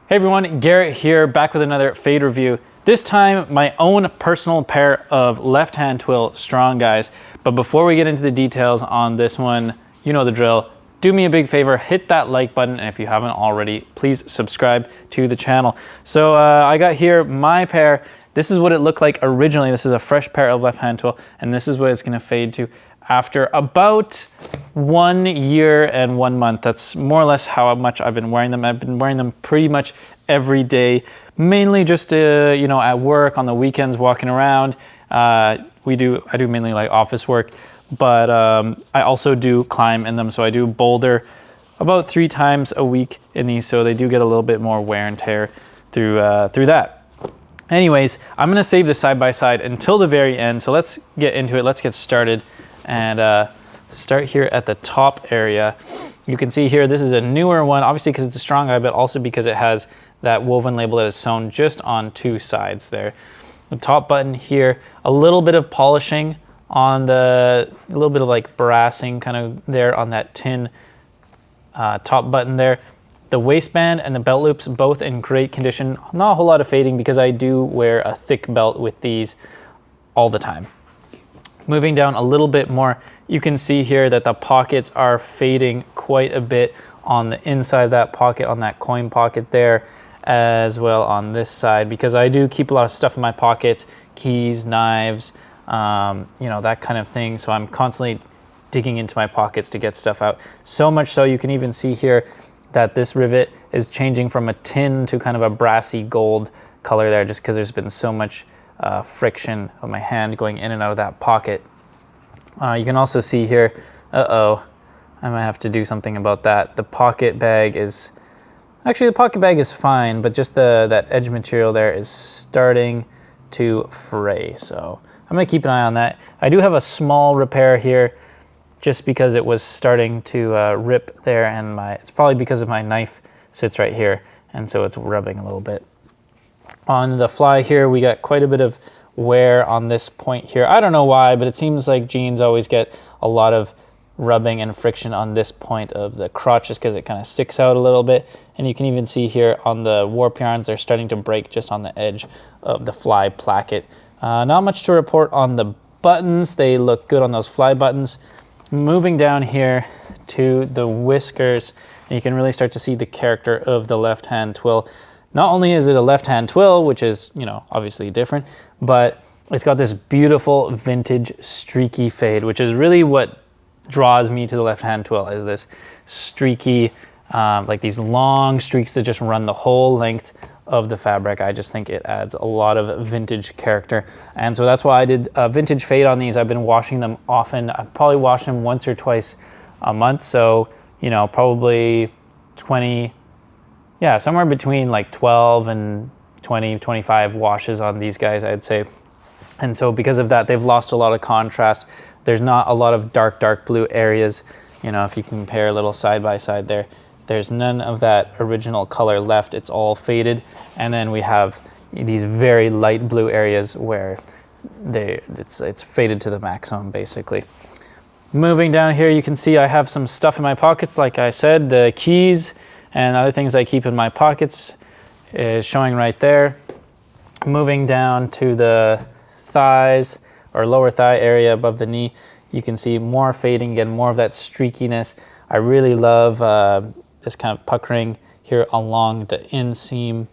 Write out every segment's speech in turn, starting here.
Hey everyone, Garrett here, back with another fade review. This time, my own personal pair of Left Hand Twill Strong Guys. But before we get into the details on this one, you know the drill. Do me a big favor, hit that like button, and if you haven't already, please subscribe to the channel. So I got here my pair. This is what it looked like originally. This is a fresh pair of Left Hand Twill, and this is what it's gonna fade to after about 1 year and 1 month. That's more or less how much I've been wearing them. I've been wearing them pretty much every day, mainly just you know, at work, on the weekends, walking around. I do mainly like office work, but I also do climb in them. So I do boulder about 3 times a week in these, so they do get a little bit more wear and tear through that. Anyways, I'm gonna save the side by side until the very end. So let's get into it. Let's get started. And start here at the top area. You can see here, this is a newer one, obviously because it's a strong guy, but also because it has that woven label that is sewn just on 2 sides there. The top button here, a little bit of polishing on a little bit of like brassing kind of there on that tin top button there. The waistband and the belt loops, both in great condition. Not a whole lot of fading because I do wear a thick belt with these all the time. Moving down a little bit more, you can see here that the pockets are fading quite a bit on the inside of that pocket, on that coin pocket there, as well on this side, because I do keep a lot of stuff in my pockets, keys, knives, you know, that kind of thing. So I'm constantly digging into my pockets to get stuff out. So much so you can even see here that this rivet is changing from a tin to kind of a brassy gold color there, just because there's been so much friction of my hand going in and out of that pocket. You can also see here, I might have to do something about that. The pocket bag is, actually the pocket bag is fine, but just that edge material there is starting to fray. So I'm gonna keep an eye on that. I do have a small repair here just because it was starting to rip there, and it's probably because of my knife sits right here, and so it's rubbing a little bit. On the fly here, we got quite a bit of wear on this point here. I don't know why, but it seems like jeans always get a lot of rubbing and friction on this point of the crotch just because it kind of sticks out a little bit. And you can even see here on the warp yarns, they're starting to break just on the edge of the fly placket. Not much to report on the buttons. They look good on those fly buttons. Moving down here to the whiskers, and you can really start to see the character of the Left Hand Twill. Not only is it a Left Hand Twill, which is, you know, obviously different, but it's got this beautiful vintage streaky fade, which is really what draws me to the Left Hand Twill, is this streaky, like these long streaks that just run the whole length of the fabric. I just think it adds a lot of vintage character. And so that's why I did a vintage fade on these. I've been washing them often. I probably wash them once or twice a month. So, you know, probably 20, yeah, somewhere between like 12 and 20, 25 washes on these guys, I'd say. And so because of that, they've lost a lot of contrast. There's not a lot of dark blue areas. You know, if you compare a little side by side there, there's none of that original color left. It's all faded. And then we have these very light blue areas where it's faded to the maximum, basically. Moving down here, you can see I have some stuff in my pockets. Like I said, the keys and other things I keep in my pockets is showing right there. Moving down to the thighs or lower thigh area above the knee, you can see more fading, again, more of that streakiness. I really love this kind of puckering here along the inseam.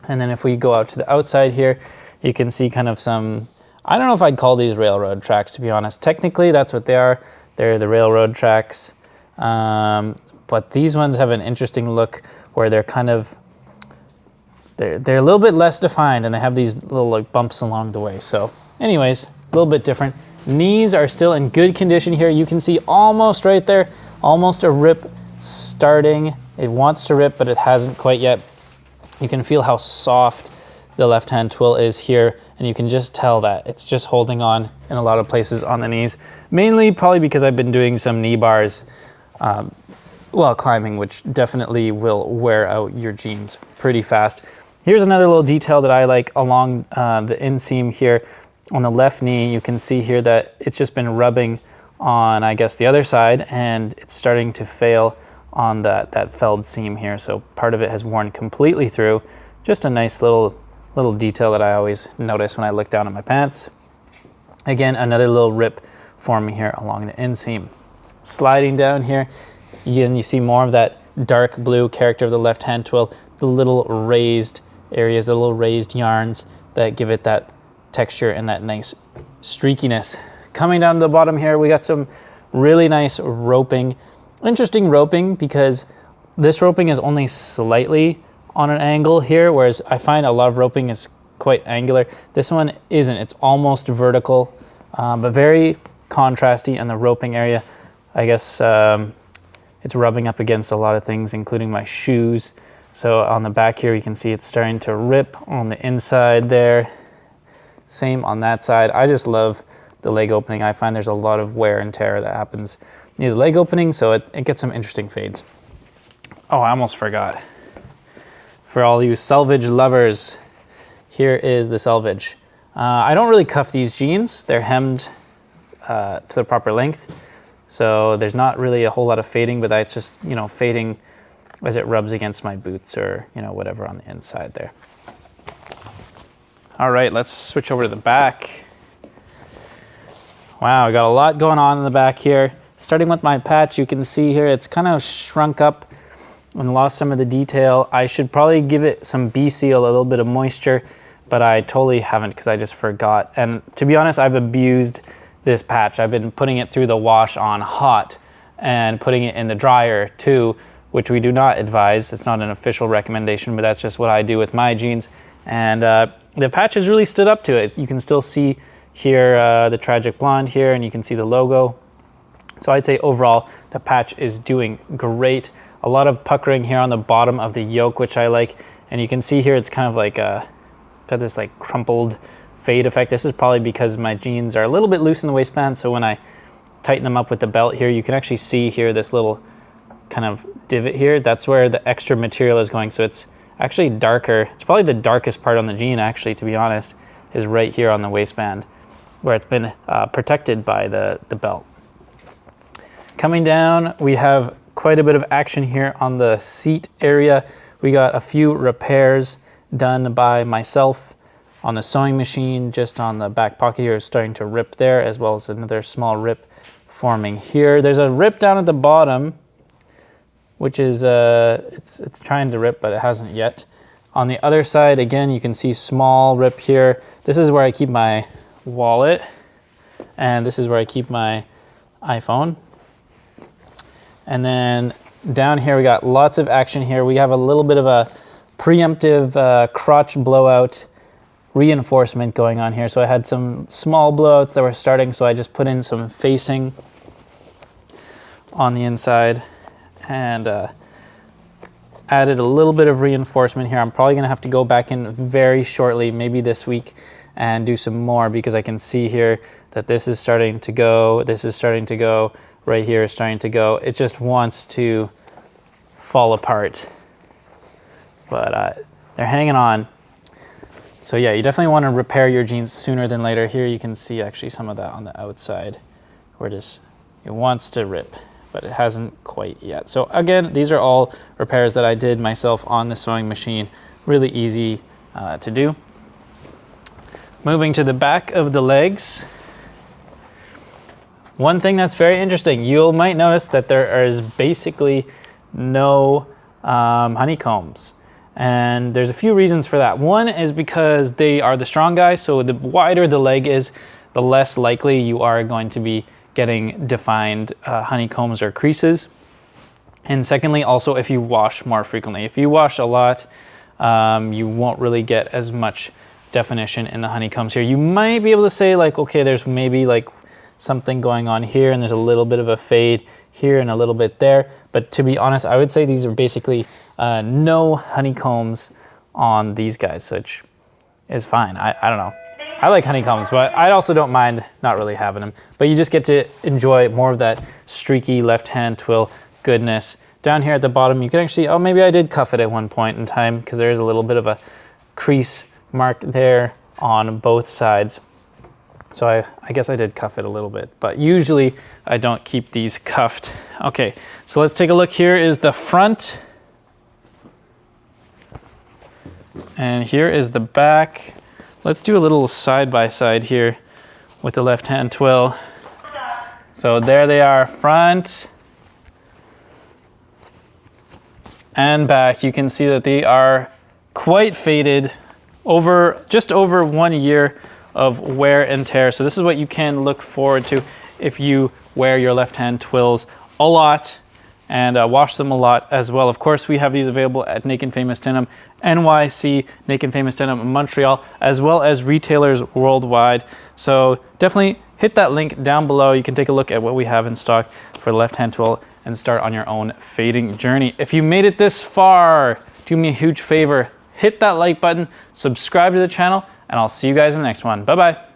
And then if we go out to the outside here, you can see kind of some, I don't know if I'd call these railroad tracks, to be honest. Technically, that's what they are. They're the railroad tracks. But these ones have an interesting look where they're kind of, they're a little bit less defined, and they have these little like bumps along the way. So anyways, a little bit different. Knees are still in good condition here. You can see almost right there, almost a rip starting. It wants to rip, but it hasn't quite yet. You can feel how soft the Left Hand Twill is here, and you can just tell that it's just holding on in a lot of places on the knees. Mainly probably because I've been doing some knee bars while climbing, which definitely will wear out your jeans pretty fast. Here's another little detail that I like along the inseam here. On the left knee, you can see here that it's just been rubbing on, I guess, the other side, and it's starting to fail on that felled seam here. So part of it has worn completely through. Just a nice little detail that I always notice when I look down at my pants. Again, another little rip forming here along the inseam. Sliding down here, again, you see more of that dark blue character of the Left Hand Twill, the little raised areas, the little raised yarns that give it that texture and that nice streakiness. Coming down to the bottom here, we got some really nice roping. Interesting roping because this roping is only slightly on an angle here, whereas I find a lot of roping is quite angular. This one isn't, it's almost vertical, but very contrasty in the roping area. I guess it's rubbing up against a lot of things, including my shoes. So on the back here, you can see it's starting to rip on the inside there. Same on that side. I just love the leg opening. I find there's a lot of wear and tear that happens near the leg opening, so it gets some interesting fades. Oh, I almost forgot. For all you selvage lovers, here is the Selvedge. I don't really cuff these jeans. They're hemmed to the proper length. So there's not really a whole lot of fading, but that's just, you know, fading as it rubs against my boots or, you know, whatever on the inside there. All right, let's switch over to the back. Wow, I got a lot going on in the back here. Starting with my patch, you can see here, it's kind of shrunk up and lost some of the detail. I should probably give it some B-Seal, a little bit of moisture, but I totally haven't because I just forgot. And to be honest, I've abused this patch. I've been putting it through the wash on hot and putting it in the dryer too, which we do not advise. It's not an official recommendation, but that's just what I do with my jeans. And the patch has really stood up to it. You can still see here the Tragic Blonde here, and you can see the logo. So I'd say overall, the patch is doing great. A lot of puckering here on the bottom of the yoke, which I like. And you can see here, it's kind of like got this like crumpled fade effect. This is probably because my jeans are a little bit loose in the waistband. So when I tighten them up with the belt here, you can actually see here this little kind of divot here. That's where the extra material is going. So it's actually darker. It's probably the darkest part on the jean, actually, to be honest, is right here on the waistband where it's been protected by the belt. Coming down, we have quite a bit of action here on the seat area. We got a few repairs done by myself on the sewing machine. Just on the back pocket here is starting to rip there, as well as another small rip forming here. There's a rip down at the bottom, which is it's trying to rip, but it hasn't yet. On the other side, again, you can see small rip here. This is where I keep my wallet, and this is where I keep my iPhone. And then down here, we got lots of action here. We have a little bit of a preemptive crotch blowout reinforcement going on here. So I had some small blowouts that were starting, so I just put in some facing on the inside and added a little bit of reinforcement here. I'm probably gonna have to go back in very shortly, maybe this week, and do some more, because I can see here that this is starting to go, this is starting to go, right here is starting to go. It just wants to fall apart, but they're hanging on. So yeah, you definitely want to repair your jeans sooner than later. Here you can see actually some of that on the outside where it wants to rip, but it hasn't quite yet. So again, these are all repairs that I did myself on the sewing machine. Really easy to do. Moving to the back of the legs. One thing that's very interesting, you might notice that there is basically no honeycombs. And there's a few reasons for that. One is because they are the strong guys, so the wider the leg is, the less likely you are going to be getting defined honeycombs or creases. And secondly, also if you wash more frequently. If you wash a lot, you won't really get as much definition in the honeycombs here. You might be able to say like, okay, there's maybe like something going on here and there's a little bit of a fade here and a little bit there. But to be honest, I would say these are basically no honeycombs on these guys, which is fine. I don't know. I like honeycombs, but I also don't mind not really having them. But you just get to enjoy more of that streaky left hand twill goodness. Down here at the bottom, you can actually, oh, maybe I did cuff it at one point in time because there is a little bit of a crease mark there on both sides. So I guess I did cuff it a little bit, but usually I don't keep these cuffed. Okay, so let's take a look. Here is the front. And here is the back. Let's do a little side by side here with the left hand twill. So there they are, front and back. You can see that they are quite faded, just over 1 year of wear and tear. So this is what you can look forward to if you wear your left hand twills a lot and wash them a lot as well. Of course, we have these available at Naked Famous Denim NYC, Naked Famous Denim Montreal, as well as retailers worldwide. So definitely hit that link down below. You can take a look at what we have in stock for the left hand twill and start on your own fading journey. If you made it this far, do me a huge favor, hit that like button, subscribe to the channel, and I'll see you guys in the next one. Bye-bye.